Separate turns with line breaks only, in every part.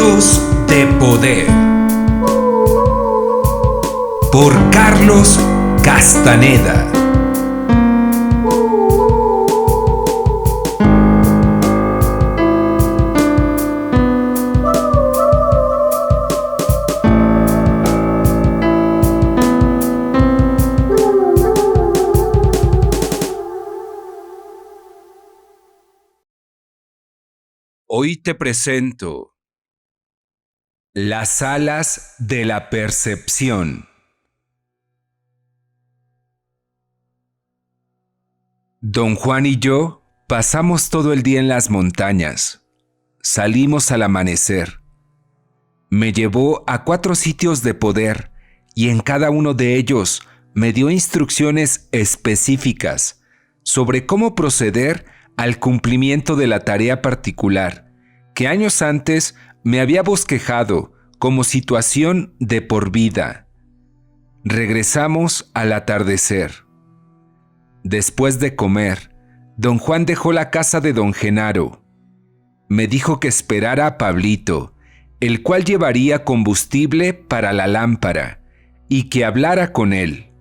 Secretos de Poder por Carlos Castaneda. Hoy te presento las alas de la percepción. Don Juan y yo pasamos todo el día en las montañas. Salimos al amanecer. Me llevó a 4 sitios de poder y en cada uno de ellos me dio instrucciones específicas sobre cómo proceder al cumplimiento de la tarea particular que años antes me había bosquejado como situación de por vida. Regresamos al atardecer. Después de comer, don Juan dejó la casa de don Genaro. Me dijo que esperara a Pablito, el cual llevaría combustible para la lámpara, y que hablara con él.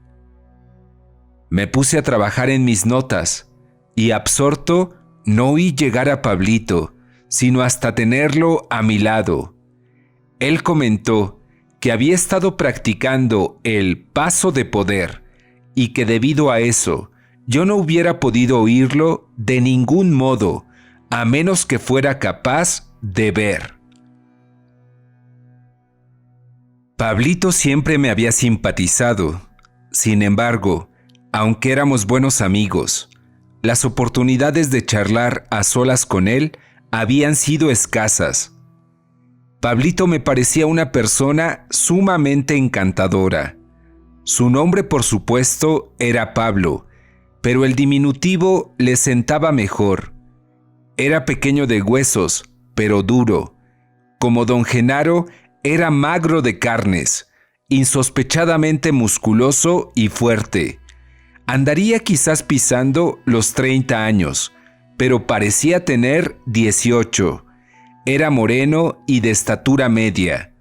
Me puse a trabajar en mis notas, y absorto no oí llegar a Pablito, sino hasta tenerlo a mi lado. Él comentó que había estado practicando el paso de poder y que debido a eso yo no hubiera podido oírlo de ningún modo, a menos que fuera capaz de ver. Pablito siempre me había simpatizado. Sin embargo, aunque éramos buenos amigos, las oportunidades de charlar a solas con él habían sido escasas. Pablito me parecía una persona sumamente encantadora. Su nombre, por supuesto, era Pablo, pero el diminutivo le sentaba mejor. Era pequeño de huesos, pero duro. Como don Genaro, era magro de carnes, insospechadamente musculoso y fuerte. Andaría quizás pisando los 30 años, pero parecía tener 18. Era moreno y de estatura media.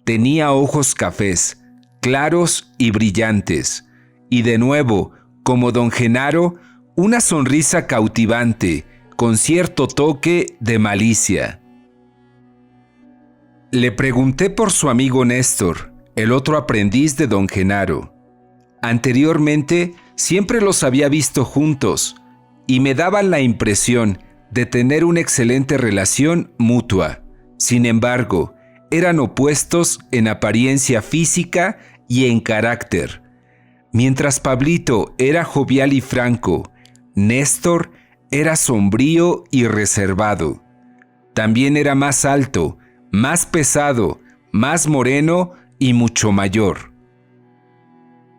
Tenía ojos cafés, claros y brillantes, y de nuevo, como don Genaro, una sonrisa cautivante, con cierto toque de malicia. Le pregunté por su amigo Néstor, el otro aprendiz de don Genaro. Anteriormente, siempre los había visto juntos y me daban la impresión de tener una excelente relación mutua. Sin embargo, eran opuestos en apariencia física y en carácter. Mientras Pablito era jovial y franco, Néstor era sombrío y reservado. También era más alto, más pesado, más moreno y mucho mayor.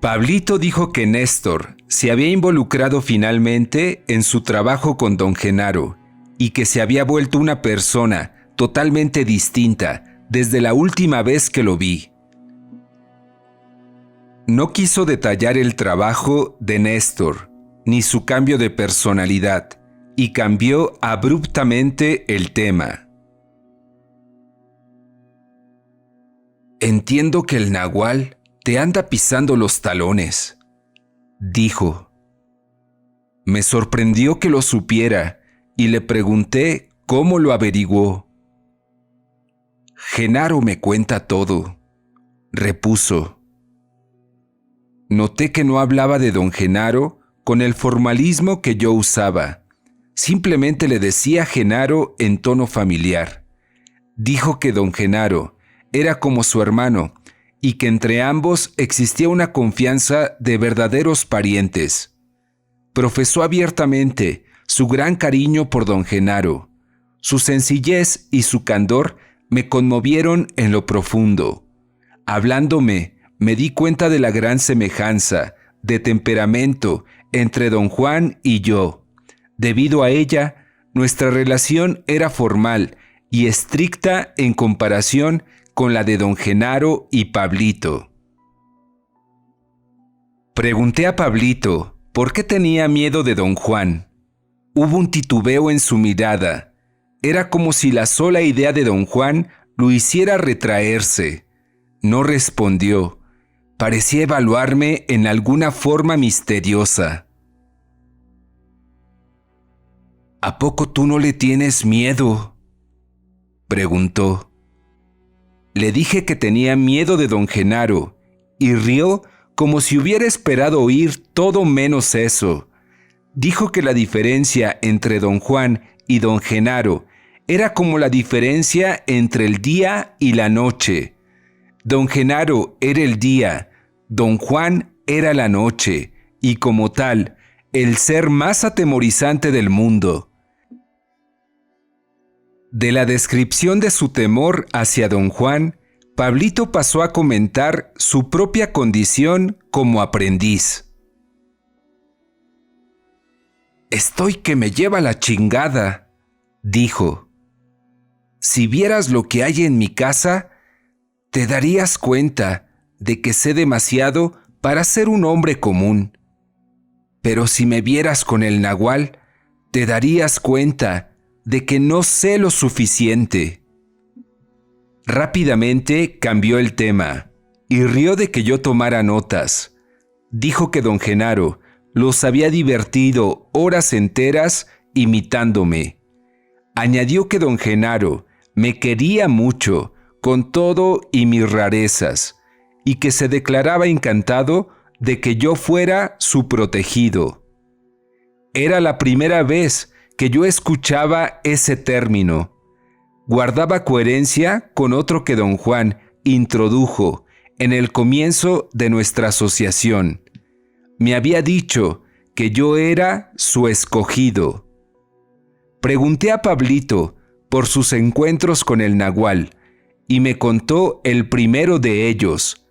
Pablito dijo que Néstor se había involucrado finalmente en su trabajo con don Genaro y que se había vuelto una persona totalmente distinta desde la última vez que lo vi. No quiso detallar el trabajo de Néstor ni su cambio de personalidad y cambió abruptamente el tema. Entiendo que el nahual te anda pisando los talones, dijo. Me sorprendió que lo supiera y le pregunté cómo lo averiguó. Genaro me cuenta todo, repuso. Noté que no hablaba de don Genaro con el formalismo que yo usaba. Simplemente le decía Genaro en tono familiar. Dijo que don Genaro era como su hermano y que entre ambos existía una confianza de verdaderos parientes. Profesó abiertamente su gran cariño por don Genaro. Su sencillez y su candor me conmovieron en lo profundo. Hablándome, me di cuenta de la gran semejanza de temperamento entre don Juan y yo. Debido a ella, nuestra relación era formal y estricta en comparación con la de don Genaro y Pablito. Pregunté a Pablito por qué tenía miedo de don Juan. Hubo un titubeo en su mirada. Era como si la sola idea de don Juan lo hiciera retraerse. No respondió. Parecía evaluarme en alguna forma misteriosa. ¿A poco tú no le tienes miedo?, preguntó. Le dije que tenía miedo de don Genaro, y rió como si hubiera esperado oír todo menos eso. Dijo que la diferencia entre don Juan y don Genaro era como la diferencia entre el día y la noche. Don Genaro era el día, don Juan era la noche, y como tal, el ser más atemorizante del mundo. De la descripción de su temor hacia don Juan, Pablito pasó a comentar su propia condición como aprendiz. «Estoy que me lleva la chingada», dijo. «Si vieras lo que hay en mi casa, te darías cuenta de que sé demasiado para ser un hombre común. Pero si me vieras con el nahual, te darías cuenta de que no sé lo suficiente». Rápidamente cambió el tema y rió de que yo tomara notas. Dijo que don Genaro los había divertido horas enteras imitándome. Añadió que don Genaro me quería mucho, con todo y mis rarezas, y que se declaraba encantado de que yo fuera su protegido. Era la primera vez que yo escuchaba ese término. Guardaba coherencia con otro que don Juan introdujo en el comienzo de nuestra asociación. Me había dicho que yo era su escogido. Pregunté a Pablito por sus encuentros con el nahual y me contó el primero de ellos.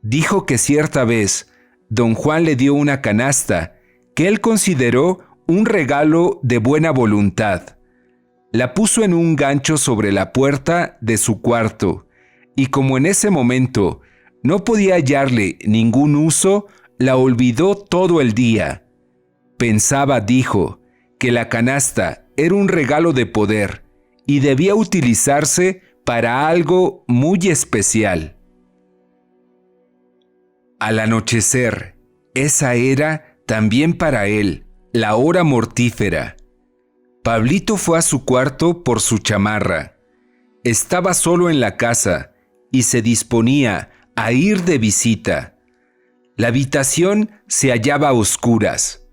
Dijo que cierta vez don Juan le dio una canasta que él consideró un regalo de buena voluntad. La puso en un gancho sobre la puerta de su cuarto, y como en ese momento no podía hallarle ningún uso, la olvidó todo el día. Pensaba, dijo, que la canasta era un regalo de poder y debía utilizarse para algo muy especial. Al anochecer, esa era también para él la hora mortífera. Pablito fue a su cuarto por su chamarra. Estaba solo en la casa y se disponía a ir de visita. La habitación se hallaba a oscuras.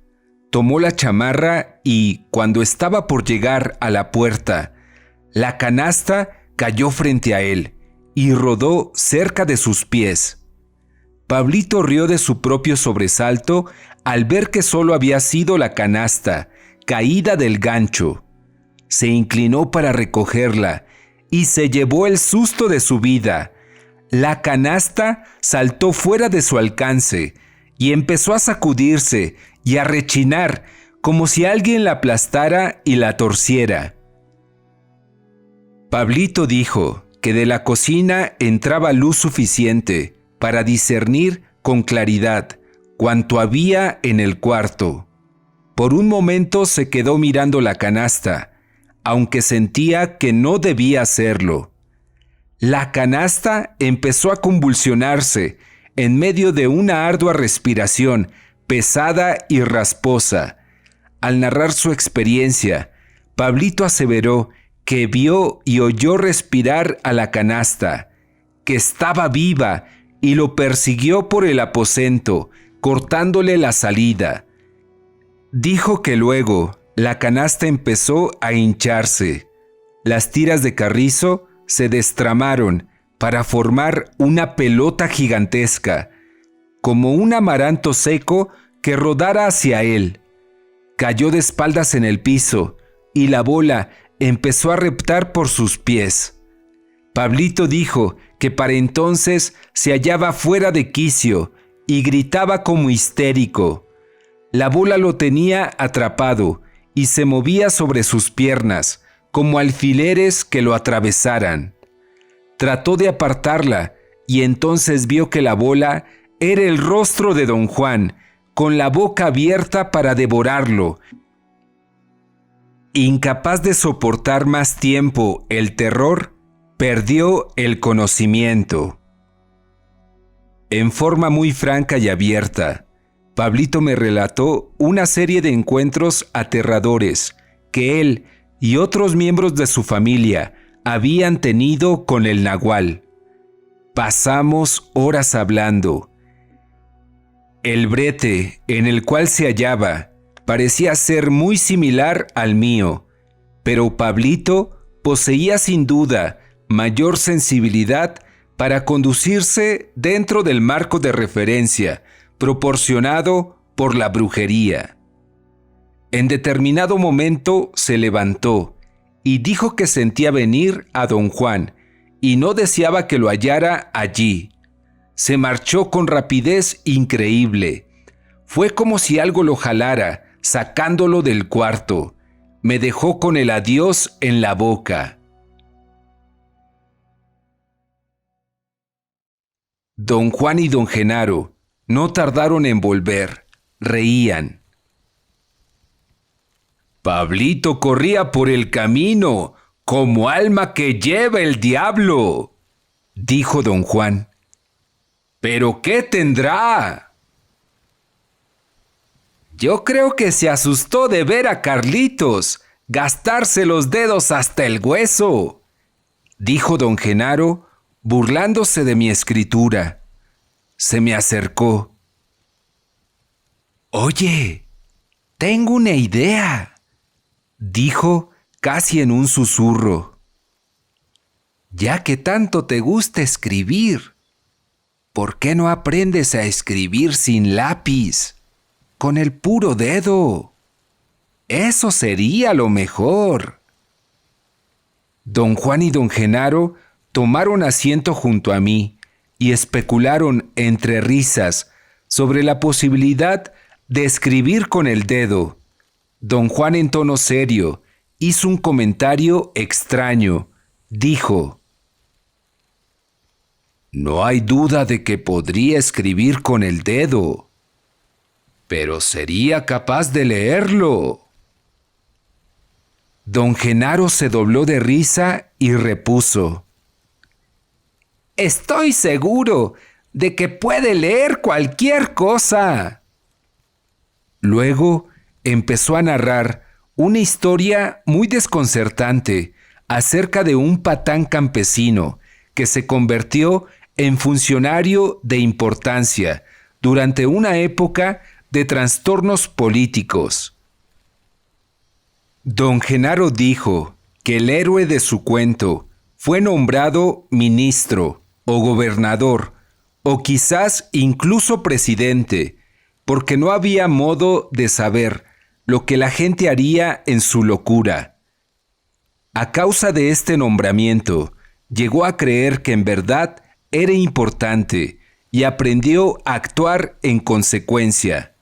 Tomó la chamarra y, cuando estaba por llegar a la puerta, la canasta cayó frente a él y rodó cerca de sus pies. Pablito rió de su propio sobresalto al ver que solo había sido la canasta caída del gancho. Se inclinó para recogerla y se llevó el susto de su vida. La canasta saltó fuera de su alcance y empezó a sacudirse y a rechinar como si alguien la aplastara y la torciera. Pablito dijo que de la cocina entraba luz suficiente para discernir con claridad cuanto había en el cuarto. Por un momento se quedó mirando la canasta, aunque sentía que no debía hacerlo. La canasta empezó a convulsionarse en medio de una ardua respiración pesada y rasposa. Al narrar su experiencia, Pablito aseveró que vio y oyó respirar a la canasta, que estaba viva y lo persiguió por el aposento, cortándole la salida. Dijo que luego la canasta empezó a hincharse. Las tiras de carrizo se destramaron para formar una pelota gigantesca, como un amaranto seco que rodara hacia él. Cayó de espaldas en el piso y la bola empezó a reptar por sus pies. Pablito dijo que para entonces se hallaba fuera de quicio y gritaba como histérico. La bola lo tenía atrapado y se movía sobre sus piernas como alfileres que lo atravesaran. Trató de apartarla y entonces vio que la bola era el rostro de don Juan, con la boca abierta para devorarlo. Incapaz de soportar más tiempo el terror, Perdió el conocimiento. En forma muy franca y abierta, Pablito me relató una serie de encuentros aterradores que él y otros miembros de su familia habían tenido con el nahual. Pasamos horas hablando. El brete en el cual se hallaba parecía ser muy similar al mío, pero Pablito poseía sin duda mayor sensibilidad para conducirse dentro del marco de referencia proporcionado por la brujería. En determinado momento se levantó y dijo que sentía venir a don Juan y no deseaba que lo hallara allí. Se marchó con rapidez increíble. Fue como si algo lo jalara, sacándolo del cuarto. Me dejó con el adiós en la boca. Don Juan y don Genaro no tardaron en volver. Reían. Pablito corría por el camino, como alma que lleva el diablo, dijo don Juan. ¿Pero qué tendrá? Yo creo que se asustó de ver a Carlitos gastarse los dedos hasta el hueso, dijo don Genaro, burlándose de mi escritura. Se me acercó. Oye, tengo una idea, dijo casi en un susurro. Ya que tanto te gusta escribir, ¿por qué no aprendes a escribir sin lápiz, con el puro dedo? Eso sería lo mejor. Don Juan y don Genaro tomaron asiento junto a mí y especularon entre risas sobre la posibilidad de escribir con el dedo. Don Juan, en tono serio, hizo un comentario extraño. Dijo: No hay duda de que podría escribir con el dedo, pero sería capaz de leerlo. Don Genaro se dobló de risa y repuso: Estoy seguro de que puede leer cualquier cosa. Luego empezó a narrar una historia muy desconcertante acerca de un patán campesino que se convirtió en funcionario de importancia durante una época de trastornos políticos. Don Genaro dijo que el héroe de su cuento fue nombrado ministro o gobernador, o quizás incluso presidente, porque no había modo de saber lo que la gente haría en su locura. A causa de este nombramiento, llegó a creer que en verdad era importante y aprendió a actuar en consecuencia.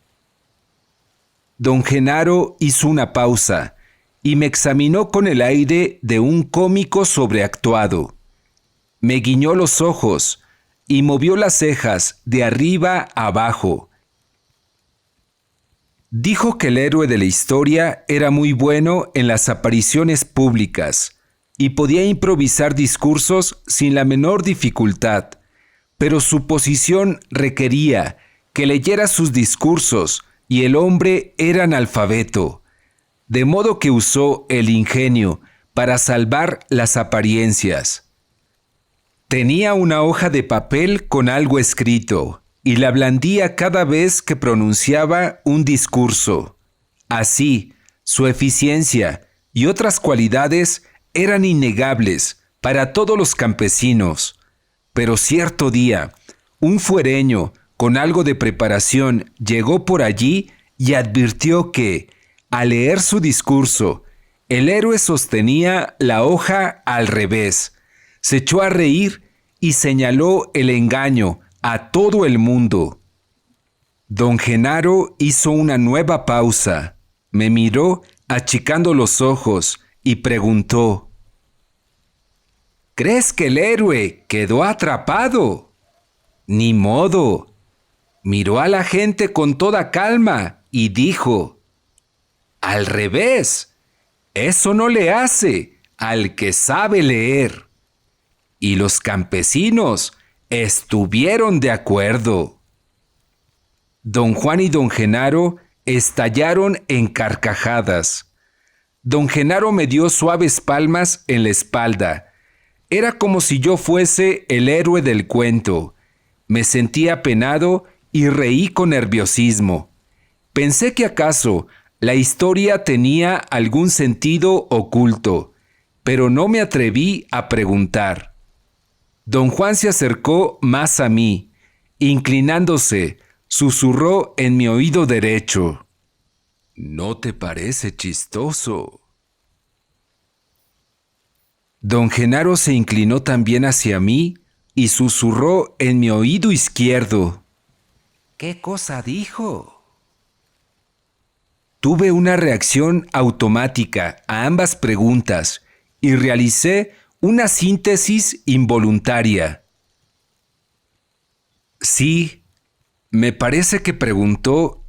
Don Genaro hizo una pausa y me examinó con el aire de un cómico sobreactuado. Me guiñó los ojos y movió las cejas de arriba a abajo. Dijo que el héroe de la historia era muy bueno en las apariciones públicas y podía improvisar discursos sin la menor dificultad, pero su posición requería que leyera sus discursos y el hombre era analfabeto, de modo que usó el ingenio para salvar las apariencias. Tenía una hoja de papel con algo escrito y la blandía cada vez que pronunciaba un discurso. Así, su eficiencia y otras cualidades eran innegables para todos los campesinos. Pero cierto día, un fuereño con algo de preparación llegó por allí y advirtió que, al leer su discurso, el héroe sostenía la hoja al revés. Se echó a reír y señaló el engaño a todo el mundo. Don Genaro hizo una nueva pausa, me miró achicando los ojos y preguntó: ¿Crees que el héroe quedó atrapado? Ni modo. Miró a la gente con toda calma y dijo: al revés, eso no le hace al que sabe leer. y los campesinos estuvieron de acuerdo. Don Juan y don Genaro estallaron en carcajadas. Don Genaro me dio suaves palmas en la espalda. Era como si yo fuese el héroe del cuento. Me sentí apenado y reí con nerviosismo. Pensé que acaso la historia tenía algún sentido oculto, pero no me atreví a preguntar. Don Juan se acercó más a mí, inclinándose, susurró en mi oído derecho. ¿No te parece chistoso? Don Genaro se inclinó también hacia mí y susurró en mi oído izquierdo. ¿Qué cosa dijo? Tuve una reacción automática a ambas preguntas y realicé una síntesis involuntaria. Sí, me parece que preguntó,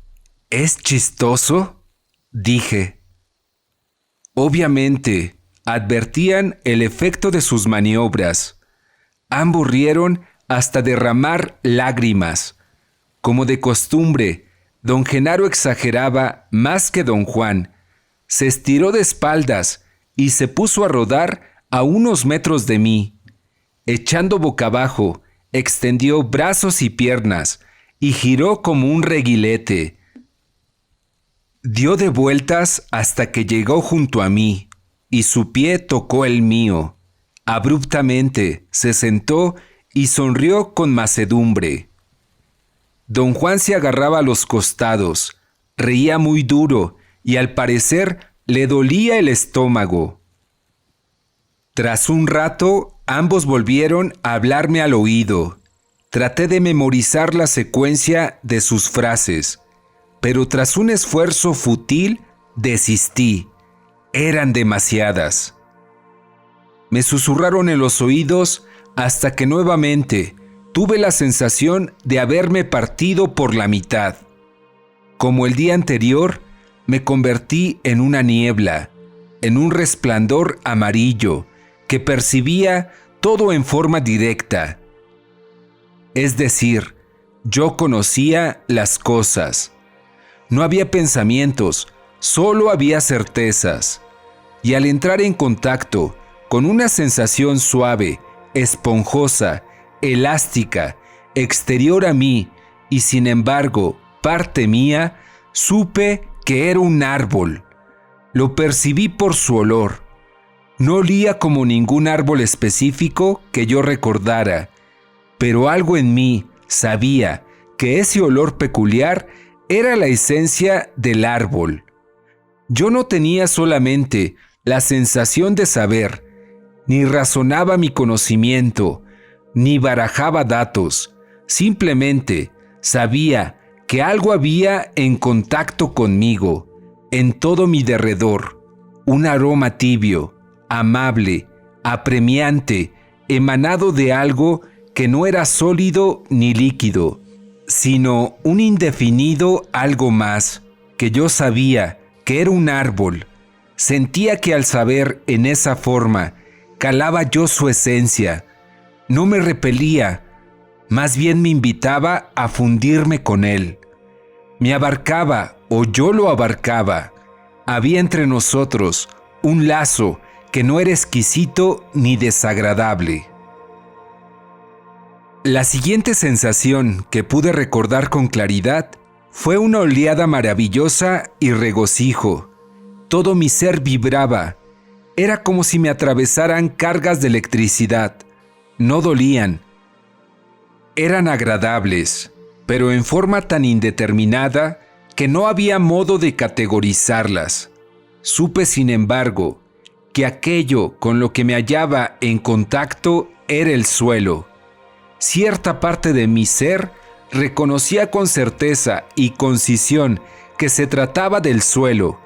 ¿es chistoso? Dije. Obviamente, advertían el efecto de sus maniobras. Ambos rieron hasta derramar lágrimas. Como de costumbre, don Genaro exageraba más que don Juan. Se estiró de espaldas y se puso a rodar a unos metros de mí. Echando boca abajo, extendió brazos y piernas y giró como un reguilete. Dio de vueltas hasta que llegó junto a mí y su pie tocó el mío. Abruptamente se sentó y sonrió con mansedumbre. Don Juan se agarraba a los costados, reía muy duro y al parecer le dolía el estómago. Tras un rato, ambos volvieron a hablarme al oído. Traté de memorizar la secuencia de sus frases, pero tras un esfuerzo fútil, desistí. Eran demasiadas. Me susurraron en los oídos hasta que nuevamente tuve la sensación de haberme partido por la mitad. Como el día anterior, me convertí en una niebla, en un resplandor amarillo que percibía todo en forma directa. Es decir, yo conocía las cosas. No había pensamientos, solo había certezas. Y al entrar en contacto con una sensación suave, esponjosa, elástica, exterior a mí y sin embargo parte mía, supe que era un árbol. Lo percibí por su olor. No olía como ningún árbol específico que yo recordara, pero algo en mí sabía que ese olor peculiar era la esencia del árbol. Yo no tenía solamente la sensación de saber, ni razonaba mi conocimiento, ni barajaba datos, simplemente sabía que algo había en contacto conmigo, en todo mi derredor, un aroma tibio, amable, apremiante, emanado de algo que no era sólido ni líquido, sino un indefinido algo más, que yo sabía que era un árbol. Sentía que al saber en esa forma, calaba yo su esencia. No me repelía, más bien me invitaba a fundirme con él. Me abarcaba o yo lo abarcaba. Había entre nosotros un lazo que no era exquisito ni desagradable. La siguiente sensación que pude recordar con claridad fue una oleada maravillosa y regocijo. Todo mi ser vibraba. Era como si me atravesaran cargas de electricidad. No dolían. Eran agradables, pero en forma tan indeterminada que no había modo de categorizarlas. Supe, sin embargo, que aquello con lo que me hallaba en contacto era el suelo. Cierta parte de mi ser reconocía con certeza y concisión que se trataba del suelo,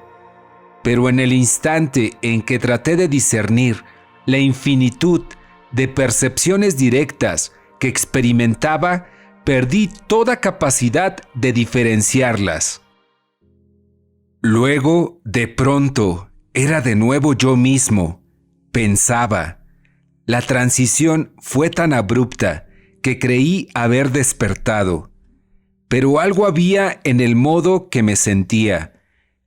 pero en el instante en que traté de discernir la infinitud de percepciones directas que experimentaba, perdí toda capacidad de diferenciarlas. Luego, de pronto, era de nuevo yo mismo. Pensaba. La transición fue tan abrupta que creí haber despertado. Pero algo había en el modo que me sentía,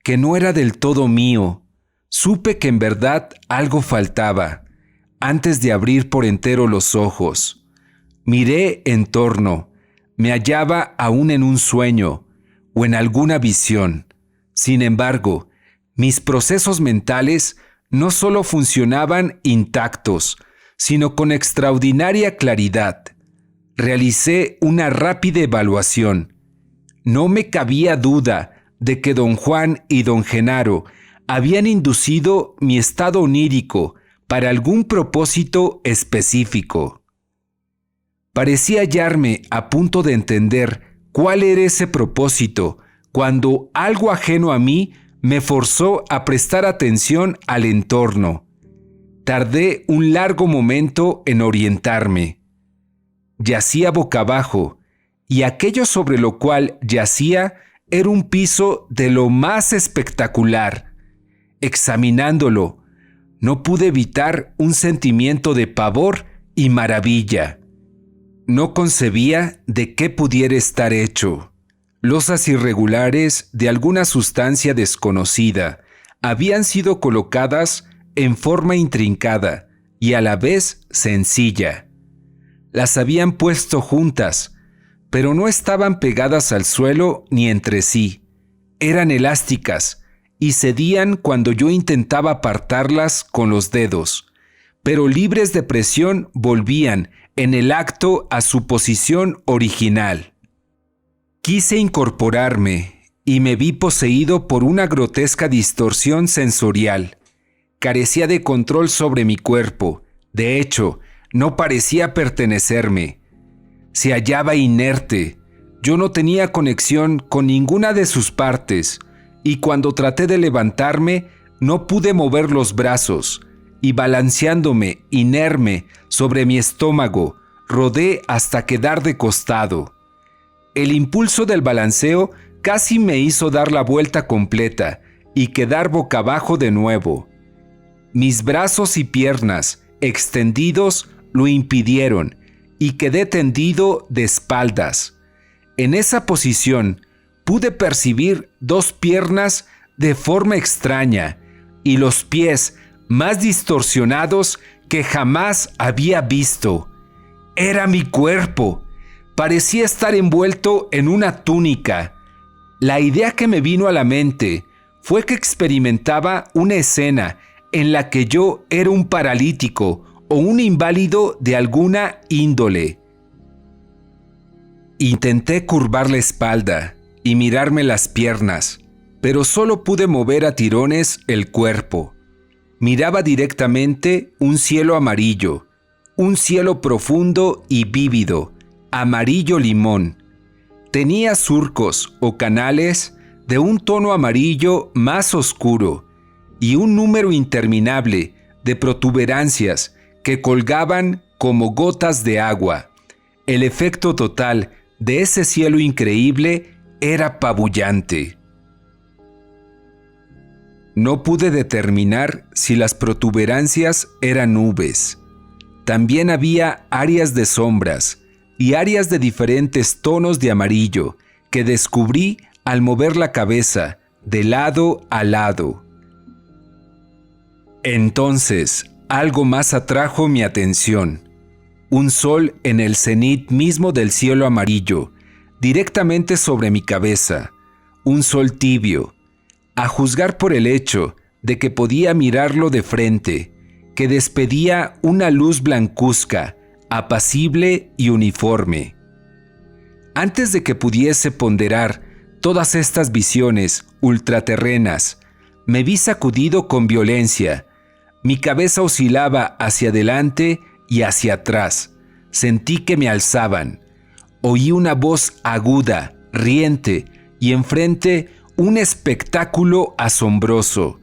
que no era del todo mío. Supe que en verdad algo faltaba, antes de abrir por entero los ojos. Miré en torno, me hallaba aún en un sueño o en alguna visión. Sin embargo, mis procesos mentales no solo funcionaban intactos, sino con extraordinaria claridad. Realicé una rápida evaluación. No me cabía duda de que don Juan y don Genaro habían inducido mi estado onírico para algún propósito específico. Parecía hallarme a punto de entender cuál era ese propósito cuando algo ajeno a mí me forzó a prestar atención al entorno. Tardé un largo momento en orientarme. Yacía boca abajo, y aquello sobre lo cual yacía era un piso de lo más espectacular. Examinándolo, no pude evitar un sentimiento de pavor y maravilla. No concebía de qué pudiera estar hecho. Losas irregulares de alguna sustancia desconocida habían sido colocadas en forma intrincada y a la vez sencilla. Las habían puesto juntas, pero no estaban pegadas al suelo ni entre sí. Eran elásticas y cedían cuando yo intentaba apartarlas con los dedos, pero libres de presión volvían en el acto a su posición original. Quise incorporarme y me vi poseído por una grotesca distorsión sensorial. Carecía de control sobre mi cuerpo. De hecho, no parecía pertenecerme. Se hallaba inerte. Yo no tenía conexión con ninguna de sus partes, y cuando traté de levantarme, no pude mover los brazos, y balanceándome inerme sobre mi estómago, rodé hasta quedar de costado. El impulso del balanceo casi me hizo dar la vuelta completa y quedar boca abajo de nuevo. Mis brazos y piernas, extendidos, lo impidieron y quedé tendido de espaldas. En esa posición pude percibir dos piernas de forma extraña y los pies más distorsionados que jamás había visto. Era mi cuerpo. Parecía estar envuelto en una túnica. La idea que me vino a la mente fue que experimentaba una escena en la que yo era un paralítico o un inválido de alguna índole. Intenté curvar la espalda y mirarme las piernas, pero solo pude mover a tirones el cuerpo. Miraba directamente un cielo amarillo, un cielo profundo y vívido, amarillo limón. Tenía surcos o canales de un tono amarillo más oscuro y un número interminable de protuberancias que colgaban como gotas de agua. El efecto total de ese cielo increíble era apabullante. No pude determinar si las protuberancias eran nubes. También había áreas de sombras y áreas de diferentes tonos de amarillo que descubrí al mover la cabeza de lado a lado. Entonces, algo más atrajo mi atención. Un sol en el cenit mismo del cielo amarillo, directamente sobre mi cabeza. Un sol tibio, a juzgar por el hecho de que podía mirarlo de frente, que despedía una luz blancuzca, apacible y uniforme. Antes de que pudiese ponderar todas estas visiones ultraterrenas, me vi sacudido con violencia. Mi cabeza oscilaba hacia adelante y hacia atrás. Sentí que me alzaban. Oí una voz aguda, riente, y enfrente un espectáculo asombroso.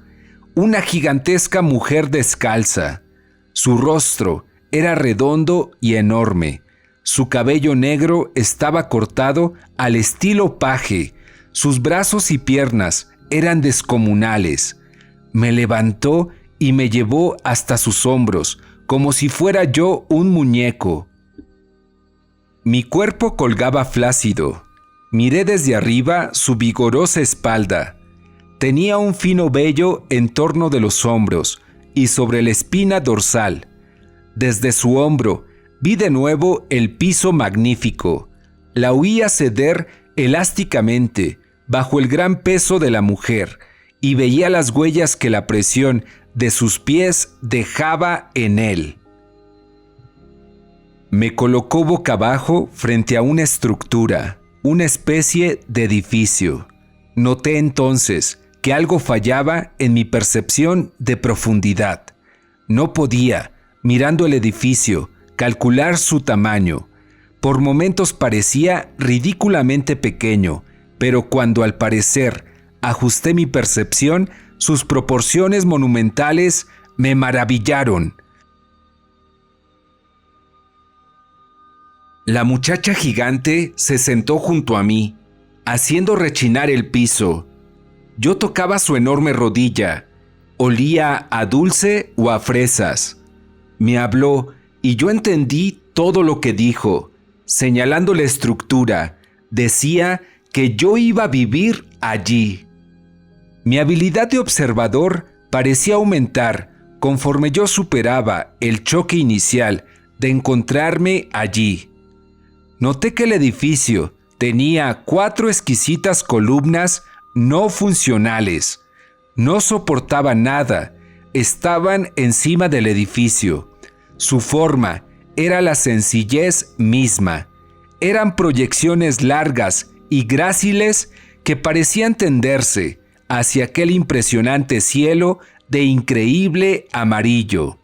Una gigantesca mujer descalza. Su rostro era redondo y enorme. Su cabello negro estaba cortado al estilo paje. Sus brazos y piernas eran descomunales. Me levantó y me llevó hasta sus hombros como si fuera yo un muñeco. Mi cuerpo colgaba flácido. Miré desde arriba su vigorosa espalda. Tenía un fino vello en torno de los hombros y sobre la espina dorsal. Desde su hombro vi de nuevo el piso magnífico. La oía ceder elásticamente bajo el gran peso de la mujer y veía las huellas que la presión de sus pies dejaba en él. Me colocó boca abajo frente a una estructura, una especie de edificio. Noté entonces que algo fallaba en mi percepción de profundidad. No podía, mirando el edificio, calcular su tamaño. Por momentos parecía ridículamente pequeño, pero cuando al parecer ajusté mi percepción, sus proporciones monumentales me maravillaron. La muchacha gigante se sentó junto a mí, haciendo rechinar el piso. Yo tocaba su enorme rodilla. Olía a dulce o a fresas. Me habló y yo entendí todo lo que dijo. Señalando la estructura, decía que yo iba a vivir allí. Mi habilidad de observador parecía aumentar conforme yo superaba el choque inicial de encontrarme allí. Noté que el edificio tenía 4 exquisitas columnas no funcionales. No soportaba nada, estaban encima del edificio. Su forma era la sencillez misma. Eran proyecciones largas y gráciles que parecían tenderse hacia aquel impresionante cielo de increíble amarillo.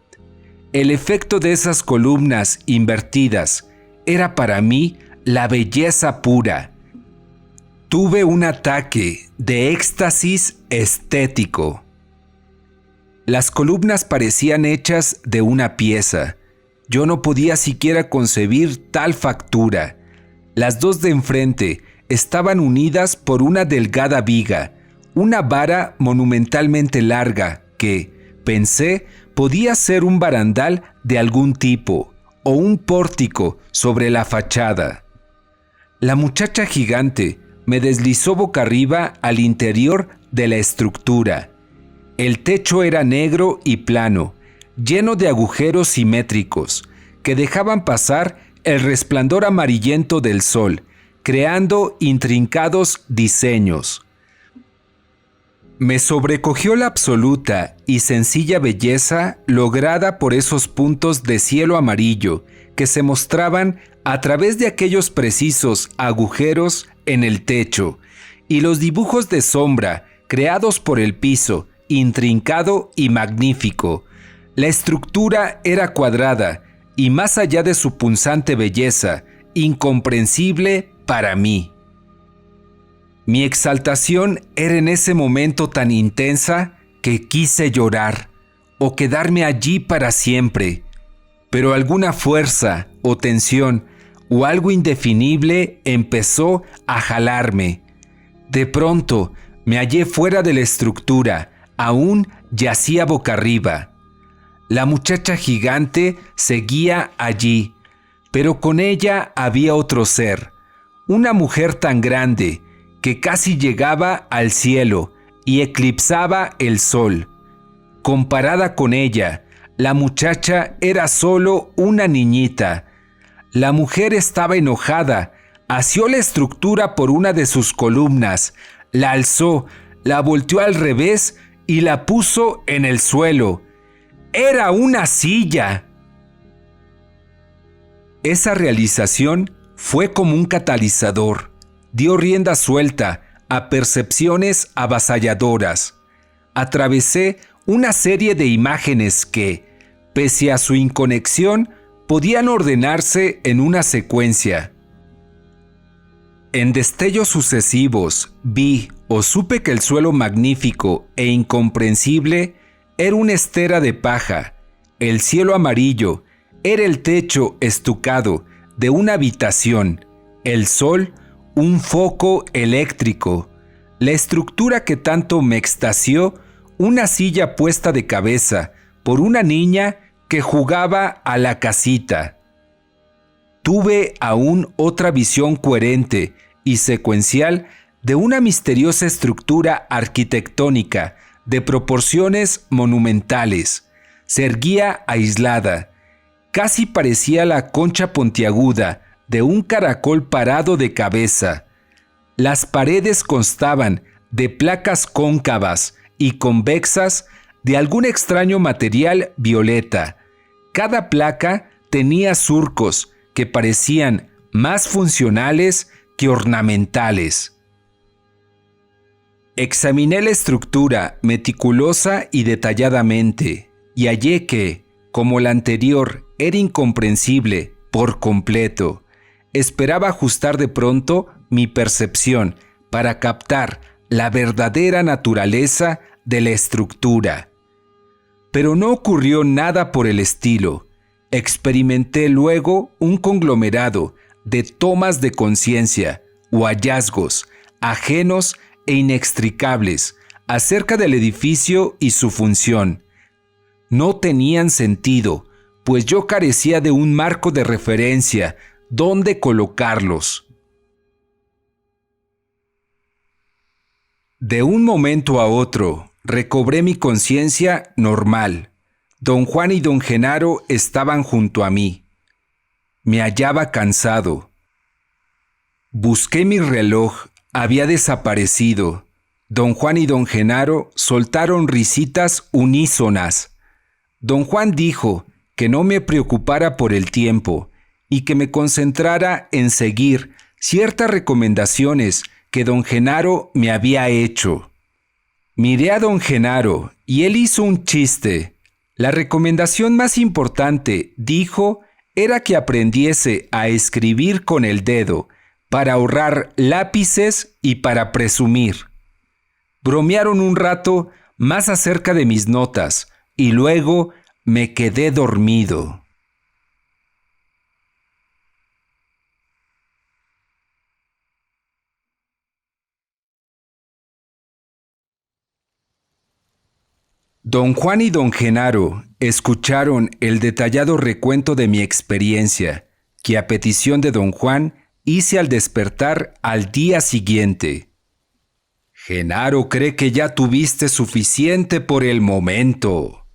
El efecto de esas columnas invertidas era para mí la belleza pura. Tuve un ataque de éxtasis estético. Las columnas parecían hechas de una pieza. Yo no podía siquiera concebir tal factura. Las 2 de enfrente estaban unidas por una delgada viga, una vara monumentalmente larga que, pensé, podía ser un barandal de algún tipo o un pórtico sobre la fachada. La muchacha gigante me deslizó boca arriba al interior de la estructura. El techo era negro y plano, lleno de agujeros simétricos que dejaban pasar el resplandor amarillento del sol, creando intrincados diseños. Me sobrecogió la absoluta y sencilla belleza lograda por esos puntos de cielo amarillo que se mostraban a través de aquellos precisos agujeros en el techo y los dibujos de sombra creados por el piso, intrincado y magnífico. La estructura era cuadrada y más allá de su punzante belleza, incomprensible para mí. Mi exaltación era en ese momento tan intensa que quise llorar o quedarme allí para siempre, pero alguna fuerza o tensión o algo indefinible empezó a jalarme. De pronto me hallé fuera de la estructura, aún yacía boca arriba. La muchacha gigante seguía allí, pero con ella había otro ser, una mujer tan grande que casi llegaba al cielo y eclipsaba el sol. Comparada con ella, la muchacha era solo una niñita. La mujer estaba enojada, asió la estructura por una de sus columnas, la alzó, la volteó al revés y la puso en el suelo. ¡Era una silla! Esa realización fue como un catalizador. Dio rienda suelta a percepciones avasalladoras. Atravesé una serie de imágenes que, pese a su inconexión, podían ordenarse en una secuencia. En destellos sucesivos vi o supe que el suelo magnífico e incomprensible era una estera de paja, el cielo amarillo era el techo estucado de una habitación, el sol un foco eléctrico, la estructura que tanto me extasió, una silla puesta de cabeza por una niña que jugaba a la casita. Tuve aún otra visión coherente y secuencial de una misteriosa estructura arquitectónica de proporciones monumentales. Se erguía aislada, casi parecía la concha puntiaguda de un caracol parado de cabeza. Las paredes constaban de placas cóncavas y convexas de algún extraño material violeta. Cada placa tenía surcos que parecían más funcionales que ornamentales. Examiné la estructura meticulosa y detalladamente y hallé que, como la anterior era incomprensible por completo, esperaba ajustar de pronto mi percepción para captar la verdadera naturaleza de la estructura. Pero no ocurrió nada por el estilo. Experimenté luego un conglomerado de tomas de conciencia o hallazgos ajenos e inextricables acerca del edificio y su función. No tenían sentido, pues yo carecía de un marco de referencia donde colocarlos. De un momento a otro, recobré mi conciencia normal. Don Juan y don Genaro estaban junto a mí. Me hallaba cansado. Busqué mi reloj, había desaparecido. Don Juan y don Genaro soltaron risitas unísonas. Don Juan dijo que no me preocupara por el tiempo y que me concentrara en seguir ciertas recomendaciones que don Genaro me había hecho. Miré a don Genaro y él hizo un chiste. La recomendación más importante, dijo, era que aprendiese a escribir con el dedo para ahorrar lápices y para presumir. Bromearon un rato más acerca de mis notas y luego me quedé dormido. Don Juan y don Genaro escucharon el detallado recuento de mi experiencia, que a petición de don Juan hice al despertar al día siguiente. Genaro cree que ya tuviste suficiente por el momento,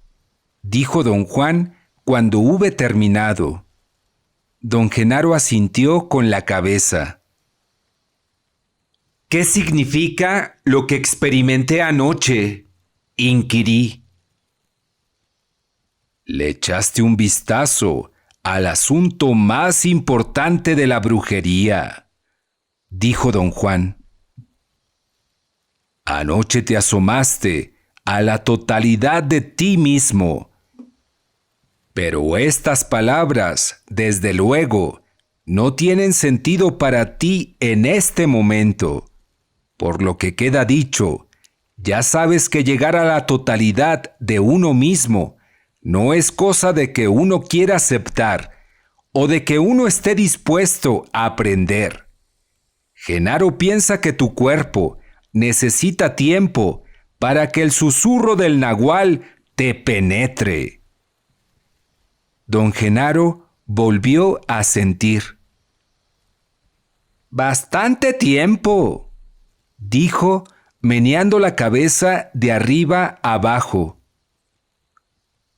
dijo don Juan cuando hube terminado. Don Genaro asintió con la cabeza. ¿Qué significa lo que experimenté anoche?, inquirí. Le echaste un vistazo al asunto más importante de la brujería, dijo don Juan. Anoche te asomaste a la totalidad de ti mismo. Pero estas palabras, desde luego, no tienen sentido para ti en este momento. Por lo que queda dicho, ya sabes que llegar a la totalidad de uno mismo no es cosa de que uno quiera aceptar o de que uno esté dispuesto a aprender. Genaro piensa que tu cuerpo necesita tiempo para que el susurro del nahual te penetre. Don Genaro volvió a asentir. Bastante tiempo, dijo, meneando la cabeza de arriba a abajo.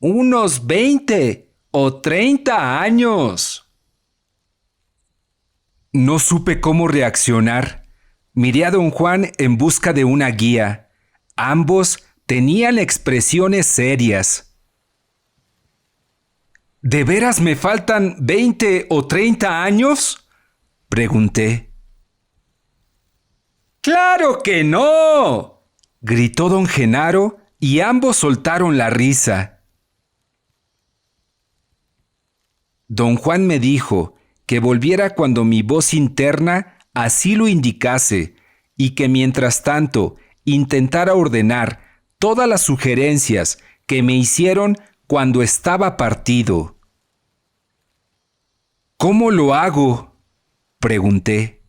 Unos 20 o 30 años. No supe cómo reaccionar. Miré a don Juan en busca de una guía. Ambos tenían expresiones serias. ¿De veras me faltan 20 o 30 años?, pregunté. ¡Claro que no!, gritó don Genaro y ambos soltaron la risa. Don Juan me dijo que volviera cuando mi voz interna así lo indicase y que mientras tanto intentara ordenar todas las sugerencias que me hicieron cuando estaba partido. ¿Cómo lo hago?, pregunté.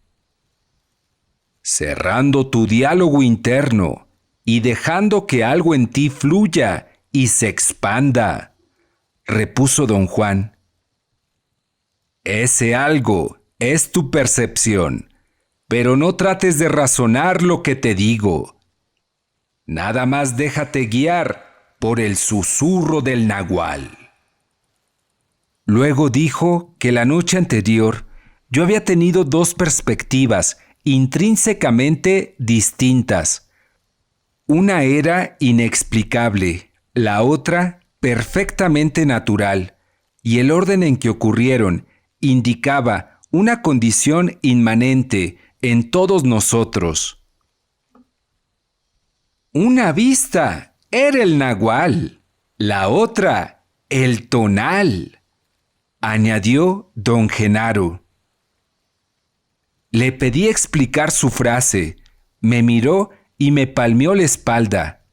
Cerrando tu diálogo interno y dejando que algo en ti fluya y se expanda. repuso don Juan. Ese algo es tu percepción, pero no trates de razonar lo que te digo. Nada más déjate guiar por el susurro del nahual. Luego dijo que la noche anterior yo había tenido dos perspectivas intrínsecamente distintas. Una era inexplicable, la otra perfectamente natural, y el orden en que ocurrieron indicaba una condición inmanente en todos nosotros. Una vista era el nahual, la otra el tonal, añadió don Genaro. Le pedí explicar su frase, me miró y me palmeó la espalda.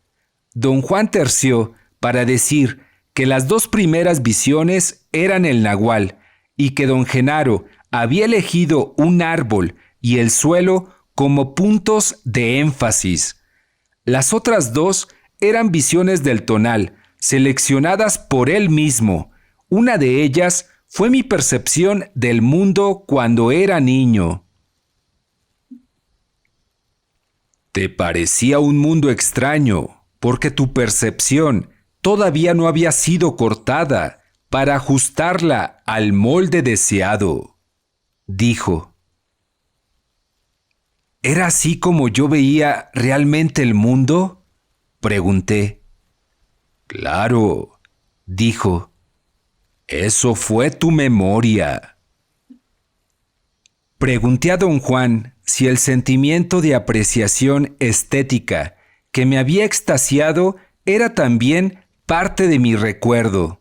Don Juan terció para decir que las dos primeras visiones eran el nahual y que don Genaro había elegido un árbol y el suelo como puntos de énfasis. Las otras dos eran visiones del tonal, seleccionadas por él mismo. Una de ellas fue mi percepción del mundo cuando era niño. Te parecía un mundo extraño, porque tu percepción todavía no había sido cortada para ajustarla al molde deseado, dijo. ¿Era así como yo veía realmente el mundo?, pregunté. Claro, dijo. Eso fue tu memoria. Pregunté a don Juan si el sentimiento de apreciación estética que me había extasiado era también parte de mi recuerdo.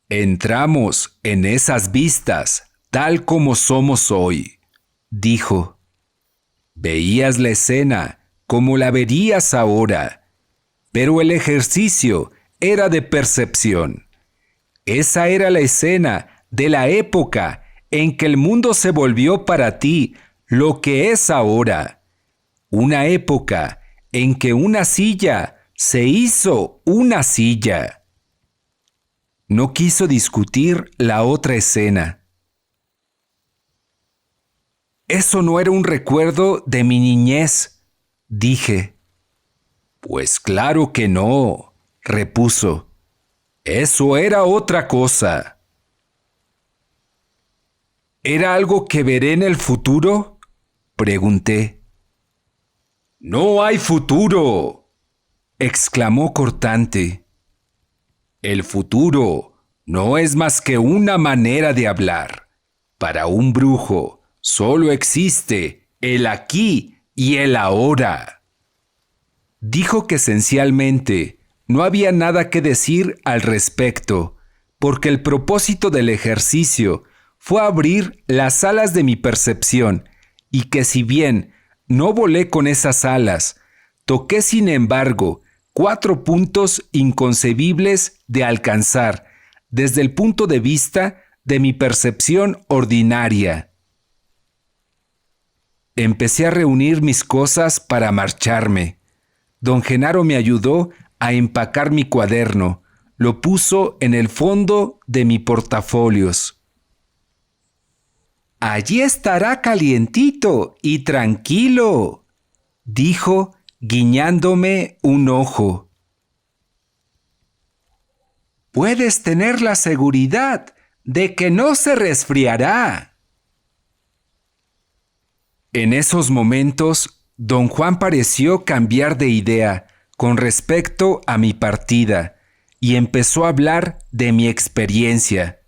Entramos en esas vistas tal como somos hoy, dijo. Veías la escena como la verías ahora, pero el ejercicio era de percepción. Esa era la escena de la época en que el mundo se volvió para ti lo que es ahora. Una época en que una silla se hizo una silla. No quiso discutir la otra escena. Eso no era un recuerdo de mi niñez, dije. Pues claro que no, repuso. Eso era otra cosa. ¿Era algo que veré en el futuro?, pregunté. No hay futuro, exclamó cortante. El futuro no es más que una manera de hablar. Para un brujo solo existe el aquí y el ahora. Dijo que esencialmente no había nada que decir al respecto, porque el propósito del ejercicio fue abrir las alas de mi percepción y que si bien no volé con esas alas, toqué sin embargo 4 puntos inconcebibles de alcanzar desde el punto de vista de mi percepción ordinaria. Empecé a reunir mis cosas para marcharme. Don Genaro me ayudó a empacar mi cuaderno, lo puso en el fondo de mi portafolios. Allí estará calientito y tranquilo, dijo guiñándome un ojo. Puedes tener la seguridad de que no se resfriará. En esos momentos, don Juan pareció cambiar de idea con respecto a mi partida y empezó a hablar de mi experiencia.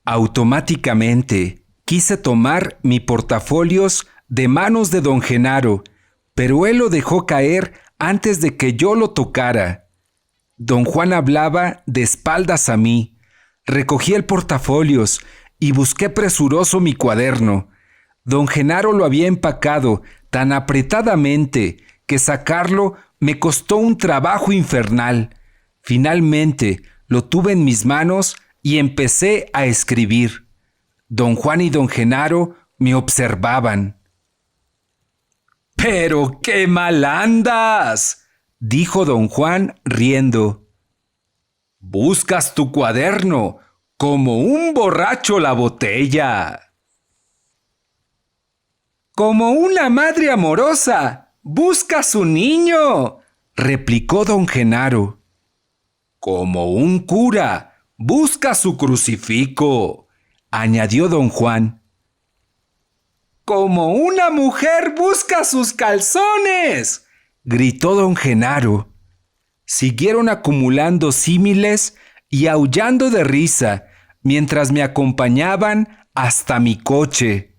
Automáticamente quise tomar mi portafolios de manos de don Genaro, pero él lo dejó caer antes de que yo lo tocara. Don Juan hablaba de espaldas a mí. Recogí el portafolios y busqué presuroso mi cuaderno. Don Genaro lo había empacado tan apretadamente que sacarlo me costó un trabajo infernal. Finalmente lo tuve en mis manos y empecé a escribir. Don Juan y don Genaro me observaban. ¡Pero qué mal andas!, dijo don Juan riendo. Buscas tu cuaderno como un borracho la botella. Como una madre amorosa, busca a su niño, replicó don Genaro. Como un cura, busca su crucifijo, añadió don Juan. Como una mujer busca sus calzones, gritó don Genaro. Siguieron acumulando símiles y aullando de risa mientras me acompañaban hasta mi coche.